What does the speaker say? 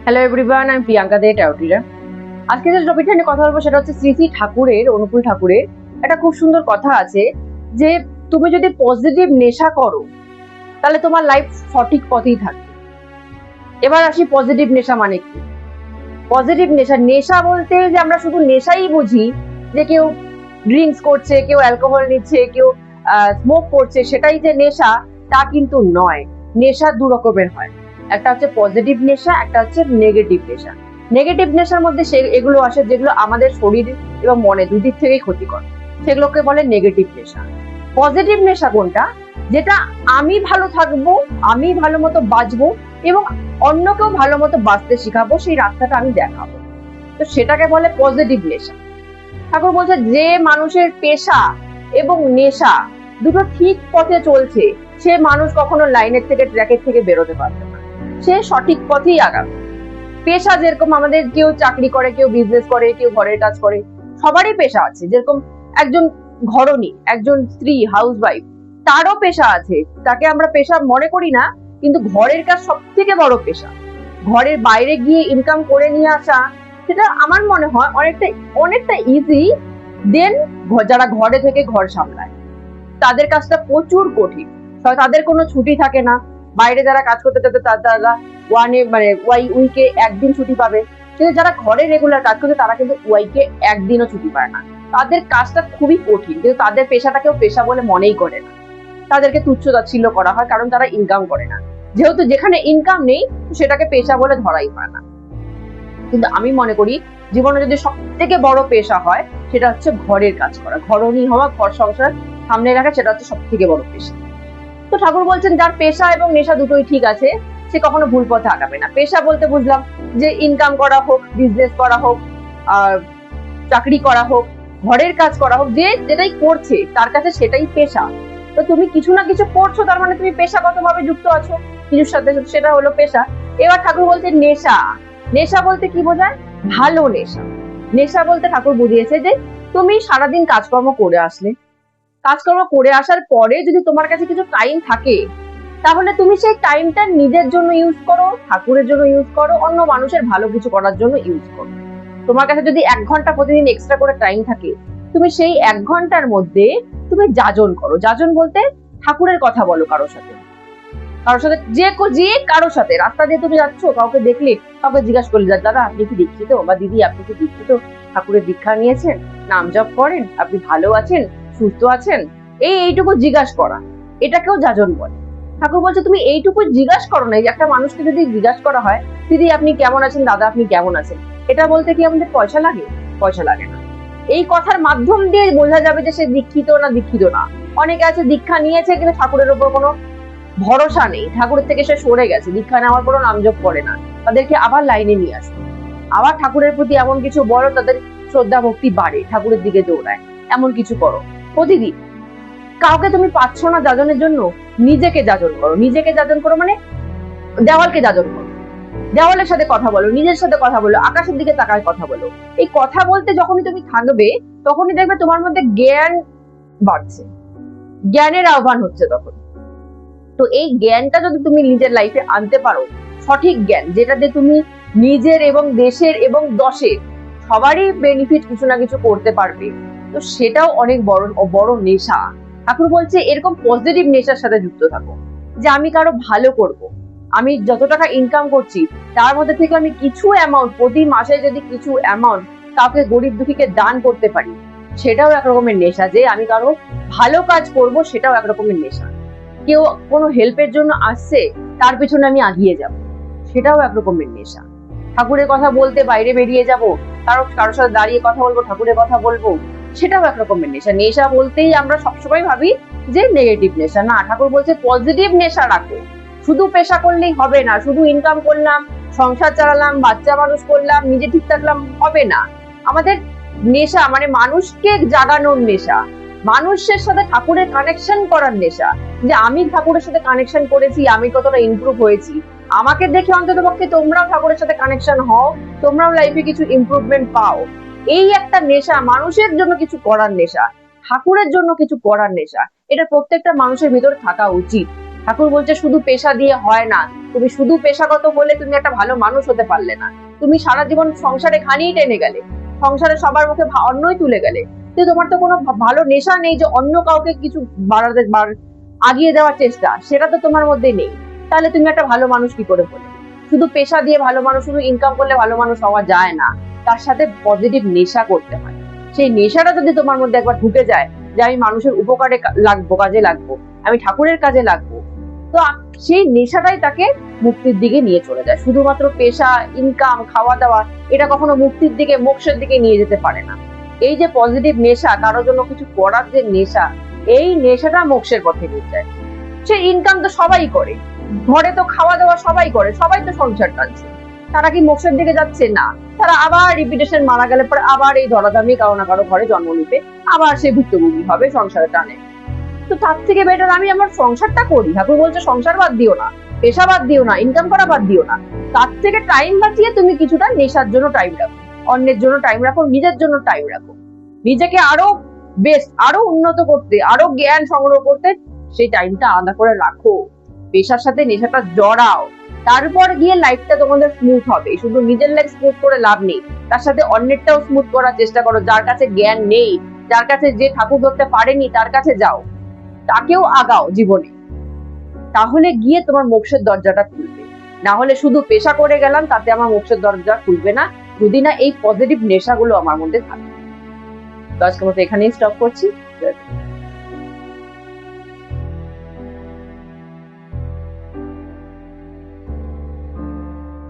Hello everyone, আমি প্রিয়াঙ্কা দে টাউটিরা। আজকে যে টপিকটা নিয়ে কথা বলবো সেটা হচ্ছে শ্রী শ্রী ঠাকুরের, অনুকূল ঠাকুরের একটা খুব সুন্দর কথা আছে যে তুমি যদি পজিটিভ নেশা করো তাহলে তোমার লাইফ সঠিক পথেই থাকবে। এবার আসি পজিটিভ নেশা মানে কি। পজিটিভ নেশা, নেশা বলতে যে আমরা শুধু নেশাই বুঝি যে কেউ ড্রিঙ্কস করছে, কেউ অ্যালকোহল নিচ্ছে, কেউ স্মোক করছে, সেটাই যে নেশা তা কিন্তু নয়। নেশা দু রকমের হয়, একটা হচ্ছে পজিটিভ নেশা, একটা হচ্ছে নেগেটিভ নেশা। নেগেটিভ নেশার মধ্যে এগুলো আসে যেগুলো আমাদের শরীর এবং মনে দুদিক থেকেই ক্ষতিকর, সেগুলোকে বলে নেগেটিভ নেশা। পজিটিভ নেশা কোনটা? যেটা আমি ভালো থাকবো, আমি ভালো মতো বাঁচবো এবং অন্যকেও ভালো মতো বাঁচতে শিখাবো, সেই রাস্তাটা আমি দেখাবো, তো সেটাকে বলে পজিটিভ নেশা। ঠাকুর বলছে যে মানুষের পেশা এবং নেশা দুটো ঠিক পথে চলছে সে মানুষ কখনো লাইনের থেকে, ট্র্যাকের থেকে বেরোতে পারবে না, সে সঠিক পথেই আগাবে। পেশা যেরকম আমাদের কেউ চাকরি করে, কেউ বিজনেস করে, কেউ ঘরের কাজ করে, সবারই পেশা আছে। যেরকম একজন ঘরণী, একজন স্ত্রী, হাউসওয়াইফ, তারও পেশা আছে, তাকে আমরা পেশা মনে করি না, কিন্তু ঘরের কাজ সব থেকে বড় পেশা। ঘরের বাইরে গিয়ে ইনকাম করে নিয়ে আসা, সেটা আমার মনে হয় অনেকটা ইজি দেন যারা ঘরে থেকে ঘর সামলায়। তাদের কাজটা প্রচুর কঠিন, তাদের কোনো ছুটি থাকে না। বাইরে যারা কাজ করতে তারা উইকে একদিন ছুটি পাবে, কিন্তু যারা ঘরে রেগুলার কাজ করছে তারা কিন্তু উইকে একদিনও ছুটি পায় না। তাদের কাজটা খুবই কঠিন, কিন্তু তাদের পেশাটাকেও পেশা বলে মনেই করে না, তাদেরকে তুচ্ছ তাচ্ছিল্য করা হয়, কারণ তারা ইনকাম করে না। যেহেতু যেখানে ইনকাম নেই সেটাকে পেশা বলে ধরাই হয় না। কিন্তু আমি মনে করি জীবনে যদি সব থেকে বড় পেশা হয় সেটা হচ্ছে ঘরের কাজ করা, ঘরণী হওয়া, ঘর সংসার সামনে রাখা, সেটা হচ্ছে সব থেকে বড় পেশা। তো ঠাকুর বলছেন যার পেশা এবং নেশা দুটোই ঠিক আছে সে কখনো ভুল পথে আগাবে না। পেশা বলতে বুঝলাম যে ইনকাম করা হোক, বিজনেস করা হোক, চাকরি করা হোক, ঘরের কাজ করা হোক, যে যেটাই করছে তার কাছে সেটাই পেশা। তো তুমি কিছু না কিছু করছো, তার মানে তুমি পেশাগত ভাবে যুক্ত আছো কিছুর সাথে, সেটা হলো পেশা। এবার ঠাকুর বলছে নেশা। নেশা বলতে কি বোঝায়? ভালো নেশা। নেশা বলতে ঠাকুর বুঝিয়েছে যে তুমি সারাদিন কাজকর্ম করে আসলে, কাজকর্ম করে আসার পরে যদি তোমার কাছে কিছু টাইম থাকে তাহলে তুমি সেই টাইমটা নিজের জন্য ইউজ করো, ঠাকুরের জন্য ইউজ করো, অন্য মানুষের ভালো কিছু করার জন্য ইউজ করো। তোমার কাছে যদি 1 ঘন্টা প্রতিদিন এক্সট্রা করে টাইম থাকে, তুমি সেই 1 ঘন্টার মধ্যে তুমি যাজন করো। যাজন বলতে ঠাকুরের কথা বলো কারোর সাথে, যে কারোর সাথে রাস্তা দিয়ে তুমি যাচ্ছ, কাউকে দেখলে কাউকে জিজ্ঞাসা করলে, দাদা আপনি কি দীক্ষিত, বা দিদি আপনি কি দীক্ষিত, ঠাকুরের দীক্ষা নিয়েছেন, নাম জপ করেন, আপনি ভালো আছেন, সুস্থ আছেন, এইটুকু জিজ্ঞাসা করা, এটাকেও যাজন বলে। ঠাকুর বলছে তুমি এইটুকু জিজ্ঞাসা করো না। একটা মানুষকে যদি জিজ্ঞাসা করা হয় দিদি আপনি কেমন আছেন, দাদা আপনি কেমন আছেন, এটা বলতে কি আমাদের পয়সা লাগে? পয়সা লাগে না। এই কথার মাধ্যম দিয়ে বোঝা যাবে যে সে দীক্ষিত না দীক্ষিত না। অনেকে আছে দীক্ষা নিয়েছে কিন্তু ঠাকুরের উপর কোনো ভরসা নেই, ঠাকুরের থেকে সে সরে গেছে, দীক্ষা নেওয়ার পরও নামজপ করে না। তাদেরকে আবার লাইনে নিয়ে আসো, আবার ঠাকুরের প্রতি এমন কিছু বলো তাদের শ্রদ্ধা ভক্তি বাড়ে, ঠাকুরের দিকে দৌড়ায়, এমন কিছু করো প্রতিদিন। কাউকে তুমি পাচ্ছ না যাজনের জন্য, নিজেকে যাজন করো। নিজেকে যাজন করো মানে দেওয়ালকে যাজন করো, দেওয়ালের সাথে কথা বলো, নিজের সাথে কথা বলো, আকাশের দিকে তাকায় কথা বলো। এই কথা বলতে যখনই তুমি থাকবে তখনই দেখবে তোমার মধ্যে জ্ঞান বাড়ছে, জ্ঞানের আহ্বান হচ্ছে তখন। তো এই জ্ঞানটা যদি তুমি নিজের লাইফে আনতে পারো, সঠিক জ্ঞান যেটাতে তুমি নিজের এবং দেশের এবং দশের সবারই বেনিফিট কিছু না কিছু করতে পারবে, তো সেটাও অনেক বড় নেশা। ঠাকুর বলছে এরকম পজিটিভ নেশার সাথে যুক্ত থাকো, যে আমি কারো ভালো করব, আমি যত টাকা ইনকাম করছি তার মধ্যে থেকে আমি কিছু অ্যামাউন্ট প্রতি মাসে যদি কিছু অ্যামাউন্ট কাউকে গরিব দুঃখীকে দান করতে পারি, সেটাও একরকমের নেশা। যে আমি কারো ভালো কাজ করব, সেটাও একরকমের নেশা। কেউ কোনো হেল্পের জন্য আসছে, তার পেছনে আমি আগিয়ে যাব, সেটাও একরকমের নেশা। ঠাকুরের কথা বলতে বাইরে বেরিয়ে যাব, কারোর সাথে দাঁড়িয়ে কথা বলবো, ঠাকুরের কথা বলবো, সেটাও একরকমের নেশা। নেশা বলতেই আমরা সবসময় ভাবি যে নেগেটিভ নেশা, না, ঠাকুর বলছে পজিটিভ নেশা রাখো। শুধু পেশা করলেই হবে না, শুধু ইনকাম করলাম, সংসার চালালাম, বাচ্চা মানুষ করলাম, নিজে ঠিক থাকলাম, হবে না। আমাদের নেশা মানে মানুষকে জাগানোর নেশা, মানুষের সাথে ঠাকুরের কানেকশন করার নেশা, যে আমি ঠাকুরের সাথে কানেকশন করেছি, আমি কতটা ইমপ্রুভ হয়েছি, আমাকে দেখে অন্তত পক্ষে তোমরাও ঠাকুরের সাথে কানেকশন হও, তোমরাও লাইফে কিছু ইমপ্রুভমেন্ট পাও। এই একটা নেশা, মানুষের জন্য কিছু করার নেশা, ঠাকুরের জন্য কিছু করার নেশা, এটা প্রত্যেকটা মানুষের ভিতরে থাকা উচিত। ঠাকুর বলছে শুধু পেশা দিয়ে হয় না, তুমি শুধু পেশাগত হলে তুমি একটা ভালো মানুষ হতে পারলে না, তুমি সারা জীবন সংসারে ঘানিয়ে টেনে গেলে, সংসারে সবার মুখে অন্নই তুলে গেলে, কিন্তু তোমার তো কোনো ভালো নেশা নেই যে অন্য কাউকে কিছু বাড়াতে আগিয়ে দেওয়ার চেষ্টা, সেটা তো তোমার মধ্যে নেই। তাহলে তুমি একটা ভালো মানুষ কি করে বলে? শুধু পেশা দিয়ে ভালো মানুষ, শুধু ইনকাম করলে ভালো মানুষ হওয়া যায় না, তার সাথে পজিটিভ নেশা করতে হয়। সেই নেশাটা যদি তোমার মধ্যে একবার ঢুকে যায় যে আমি মানুষের উপকারে লাগবো, কাজে লাগবো, আমি ঠাকুরের কাজে লাগবো, তো সেই নেশাটাই তাকে মুক্তির দিকে নিয়ে চলে যায়। শুধুমাত্র পেশা, ইনকাম, খাওয়া দাওয়া এটা কখনো মুক্তির দিকে, মোক্ষের দিকে নিয়ে যেতে পারে না। এই যে পজিটিভ নেশা, কারোর জন্য কিছু করার যে নেশা, এই নেশাটা মোক্ষের পথে নিয়ে যায়। সে ইনকাম তো সবাই করে, ঘরে তো খাওয়া দাওয়া সবাই করে, সবাই তো সংসার টানছে, তারা কি মোক্ষের দিকে যাচ্ছে? না, তারা আবার রিপিটেশন, মারা গেলে পরে আবার এই ধরাধামে কারো না কারো ঘরে জন্ম নিতে, আবার সে ভুক্তভোগী হবে সংসারে টানে। তো তার থেকে বেটার আমি আমার সংসারটা করি। ঠাকুর বলছে সংসার বাদ দিও না, পেশা বাদ দিও না, ইনকাম করা বাদ দিও না, তার থেকে টাইম বাঁচিয়ে তুমি কিছুটা নেশার জন্য টাইম রাখো, অন্যের জন্য টাইম রাখো, নিজের জন্য টাইম রাখো, নিজেকে আরো বেস্ট, আরো উন্নত করতে, আরো জ্ঞান সংগ্রহ করতে সেই টাইমটা আলাদা করে রাখো। পেশার সাথে নেশাটা জড়াও, তারপর গিয়ে লাইফটা তোমাদের স্মুথ হবে। শুধু নিজের লাইফ স্মুথ করে লাভ নেই, তার সাথে অন্যেরটাও স্মুথ করার চেষ্টা করো। যার কাছে জ্ঞান নেই, যার কাছে যে ঠাকুর ধরতে পারেনি, তার কাছে যাও, তাকেও আগাও জীবনে, তাহলে গিয়ে তোমার মোক্ষের দরজাটা খুলবে। না হলে শুধু পেশা করে গেলাম, তাতে আমার মোক্ষের দরজা খুলবে না, যদি না এই পজিটিভ নেশাগুলো আমার মধ্যে থাকে। তো আজকের মতো এখানেই স্টপ করছি।